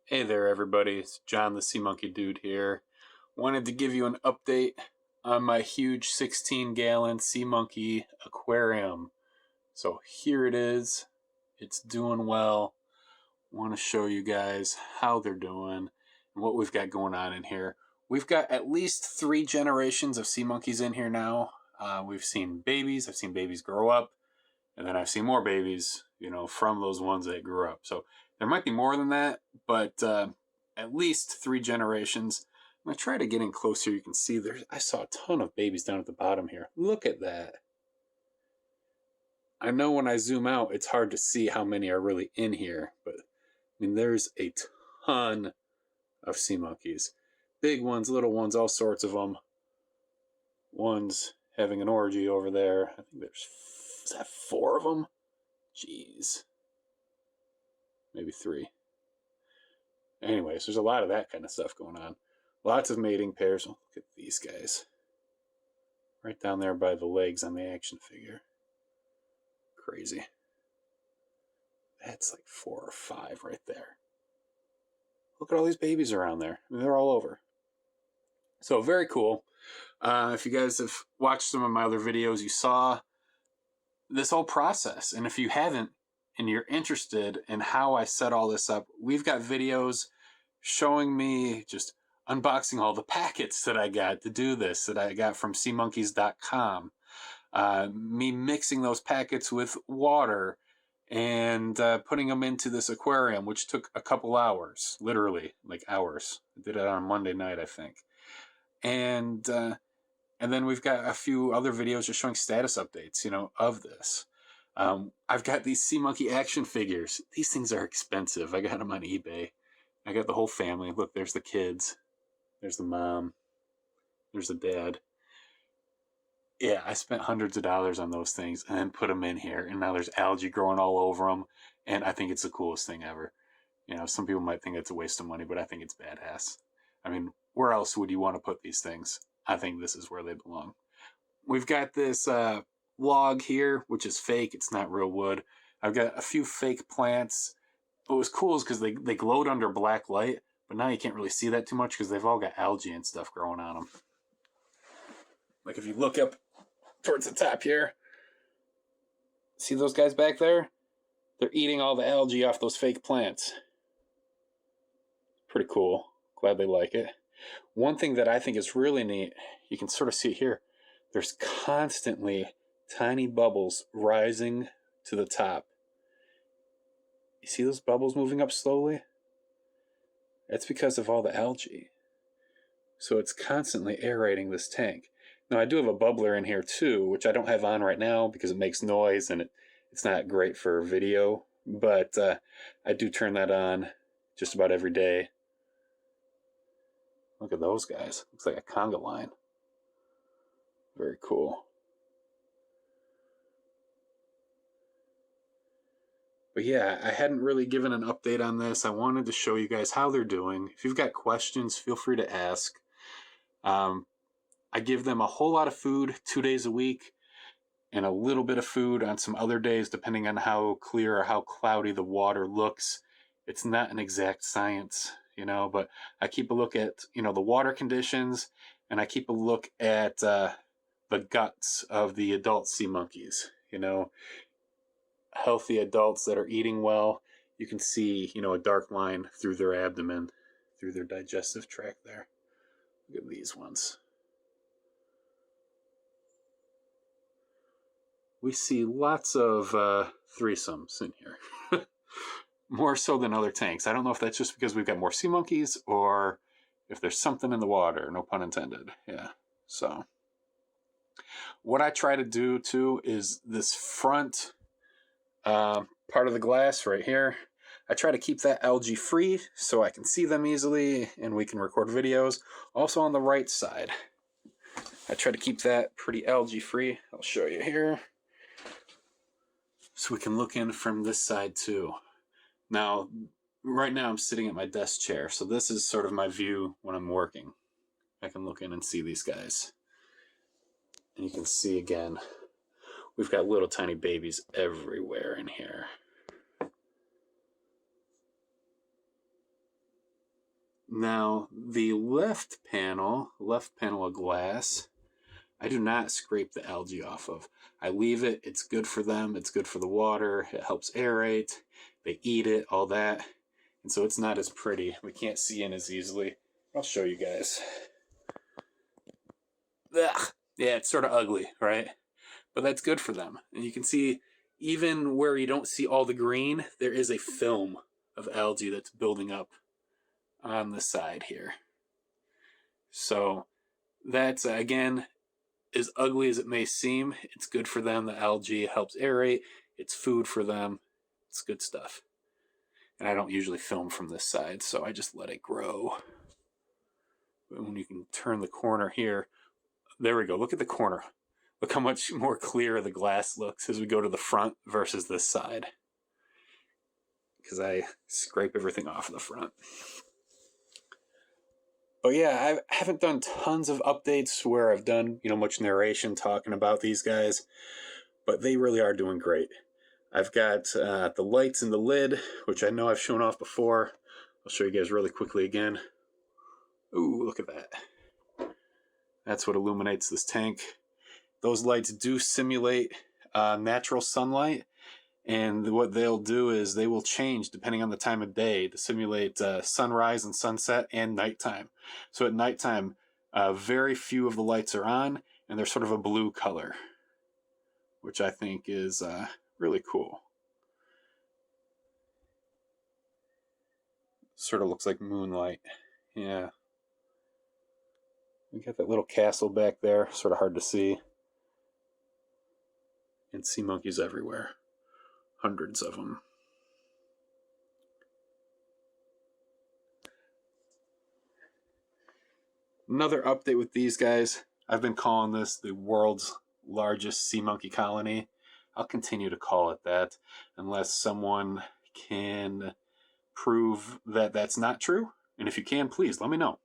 Hey there, everybody. It's John the Sea Monkey Dude here. Wanted to give you an update on my huge 16-gallon Sea Monkey aquarium. So here it is. It's doing well. Want to show you guys how they're doing and what we've got going on in here. We've got at least 3 generations of sea monkeys in here now. We've seen babies. I've seen babies grow up. And then I've seen more babies, from those ones that grew up. So there might be more than that, but at least 3 generations. I'm going to try to get in closer. You can see there. I saw a ton of babies down at the bottom here. Look at that. I know when I zoom out, it's hard to see how many are really in here, but there's a ton of sea monkeys. Big ones, little ones, all sorts of them. One's having an orgy over there. I think is that 4 of them? Jeez. Maybe 3. Anyways, there's a lot of that kind of stuff going on. Lots of mating pairs. Oh, look at these guys. Right down there by the legs on the action figure. Crazy. That's like 4 or 5 right there. Look at all these babies around there. They're all over. So very cool. If you guys have watched some of my other videos, you saw this whole process. And if you haven't, and you're interested in how I set all this up, we've got videos showing me just unboxing all the packets that I got to do this, that I got from seamonkeys.com. Me mixing those packets with water and putting them into this aquarium, which took a couple hours, literally, like hours. I did it on Monday night, I think. And then we've got a few other videos just showing status updates, of this. I've got these Sea Monkey action figures. These things are expensive. I got them on eBay. I got the whole family. Look, there's the kids. There's the mom. There's the dad. Yeah, I spent hundreds of dollars on those things and then put them in here. And now there's algae growing all over them. And I think it's the coolest thing ever. Some people might think it's a waste of money, but I think it's badass. Where else would you want to put these things? I think this is where they belong. We've got this log here, which is fake. It's not real wood. I've got a few fake plants. What was cool is because they glowed under black light, but now you can't really see that too much because they've all got algae and stuff growing on them. Like if you look up towards the top here, see those guys back there? They're eating all the algae off those fake plants. Pretty cool. Glad they like it. One thing that I think is really neat, you can sort of see it here, there's constantly tiny bubbles rising to the top. You see those bubbles moving up slowly? That's because of all the algae. So it's constantly aerating this tank. Now I do have a bubbler in here too, which I don't have on right now because it makes noise and it's not great for video, but I do turn that on just about every day. Look at those guys. Looks like a conga line. Very cool. But yeah, I hadn't really given an update on this. I wanted to show you guys how they're doing. If you've got questions, feel free to ask. I give them a whole lot of food 2 days a week and a little bit of food on some other days, depending on how clear or how cloudy the water looks. It's not an exact science, but I keep a look at, the water conditions, and I keep a look at the guts of the adult sea monkeys, healthy adults that are eating well. You can see, a dark line through their abdomen, through their digestive tract there. Look at these ones. We see lots of threesomes in here. More so than other tanks. I don't know if that's just because we've got more sea monkeys or if there's something in the water, no pun intended. Yeah, so what I try to do too is this front part of the glass right here, I try to keep that algae free so I can see them easily and we can record videos. Also on the right side, I try to keep that pretty algae free. I'll show you here. So we can look in from this side too. Now, right now I'm sitting at my desk chair, so this is sort of my view when I'm working. I can look in and see these guys. And you can see again, we've got little tiny babies everywhere in here. Now, the left panel of glass, I do not scrape the algae off of. I leave it. It's good for them. It's good for the water. It helps aerate. They eat it, all that. And so it's not as pretty. We can't see in as easily. I'll show you guys. Ugh. Yeah, it's sort of ugly, right? But that's good for them. And you can see, even where you don't see all the green, there is a film of algae that's building up on the side here. So that's, again, as ugly as it may seem, it's good for them. The algae helps aerate. It's food for them. It's good stuff. And I don't usually film from this side, so I just let it grow. But when you can turn the corner here, there we go. Look at the corner. Look how much more clear the glass looks as we go to the front versus this side. Because I scrape everything off of the front. But yeah, I haven't done tons of updates where I've done, much narration talking about these guys, but they really are doing great. I've got the lights in the lid, which I know I've shown off before. I'll show you guys really quickly again. Ooh, look at that. That's what illuminates this tank. Those lights do simulate natural sunlight, and what they'll do is they will change depending on the time of day to simulate sunrise and sunset and nighttime. So at nighttime, very few of the lights are on, and they're sort of a blue color, which I think is really cool. Sort of looks like moonlight. Yeah. We got that little castle back there, sort of hard to see. And sea monkeys everywhere. Hundreds of them. Another update with these guys. I've been calling this the world's largest sea monkey colony. I'll continue to call it that unless someone can prove that that's not true. And if you can, please let me know.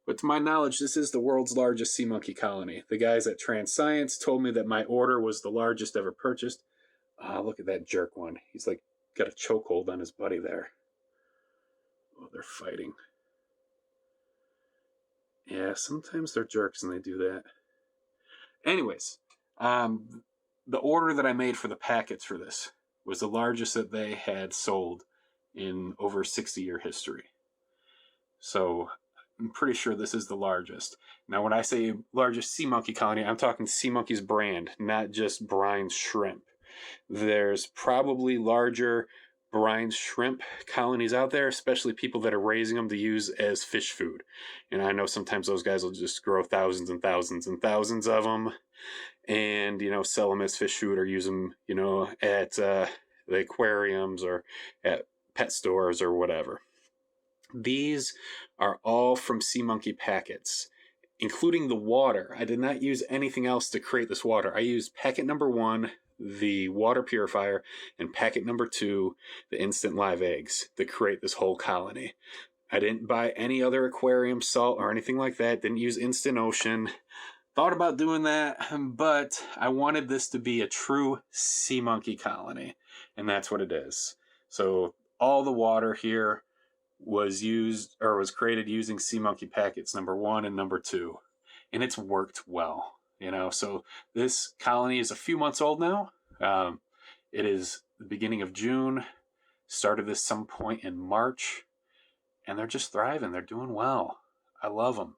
But to my knowledge, this is the world's largest sea monkey colony. The guys at Transscience told me that my order was the largest ever purchased. Look at that jerk one. He's like got a chokehold on his buddy there. Oh, they're fighting. Yeah, sometimes they're jerks and they do that. Anyways, the order that I made for the packets for this was the largest that they had sold in over 60-year history. So I'm pretty sure this is the largest. Now, when I say largest sea monkey colony, I'm talking Sea Monkeys brand, not just brine shrimp. There's probably larger brine shrimp colonies out there, especially people that are raising them to use as fish food. And I know sometimes those guys will just grow thousands and thousands and thousands of them and, sell them as fish food or use them, at the aquariums or at pet stores or whatever. These are all from Sea Monkey packets, including the water. I did not use anything else to create this water. I used packet number 1, the water purifier, and packet number 2, the instant live eggs, to create this whole colony. I didn't buy any other aquarium salt or anything like that. Didn't use Instant Ocean. Thought about doing that, but I wanted this to be a true sea monkey colony, and that's what it is. So all the water here was used or was created using Sea Monkey packets number 1 and number 2, and it's worked well. So this colony is a few months old now. It is the beginning of June. Started this some point in March, and they're just thriving. They're doing well. I love them.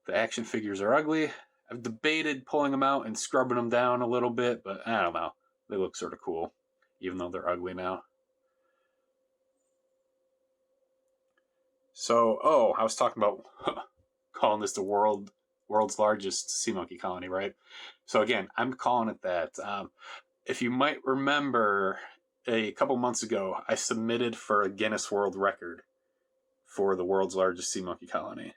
The action figures are ugly. I've debated pulling them out and scrubbing them down a little bit, but I don't know. They look sort of cool, even though they're ugly now. So, I was talking about calling this the world's largest sea monkey colony, right? So again, I'm calling it that. If you might remember, a couple months ago, I submitted for a Guinness World Record for the world's largest sea monkey colony.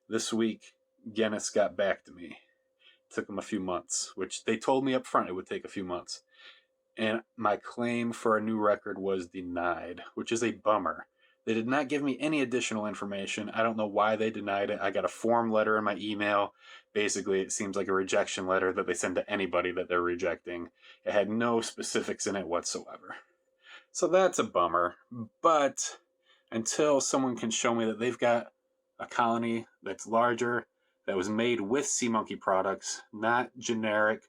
This week, Guinness got back to me. It took them a few months, which they told me up front it would take a few months. And my claim for a new record was denied, which is a bummer. They did not give me any additional information. I don't know why they denied it. I got a form letter in my email. Basically, it seems like a rejection letter that they send to anybody that they're rejecting. It had no specifics in it whatsoever. So that's a bummer. But until someone can show me that they've got a colony that's larger, that was made with sea monkey products, not generic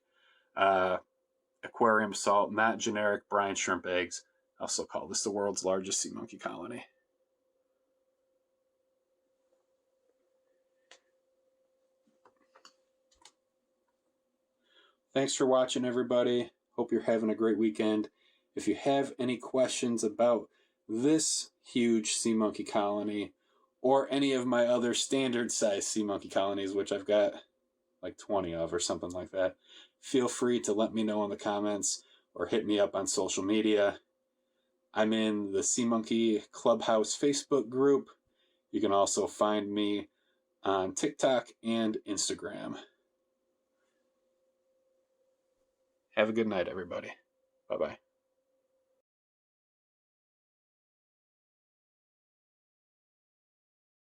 aquarium salt, not generic brine shrimp eggs. I also call this the world's largest sea monkey colony. Thanks for watching, everybody. Hope you're having a great weekend. If you have any questions about this huge sea monkey colony or any of my other standard size sea monkey colonies, which I've got like 20 of or something like that, feel free to let me know in the comments or hit me up on social media. I'm in the Sea Monkey Clubhouse Facebook group. You can also find me on TikTok and Instagram. Have a good night, everybody. Bye-bye.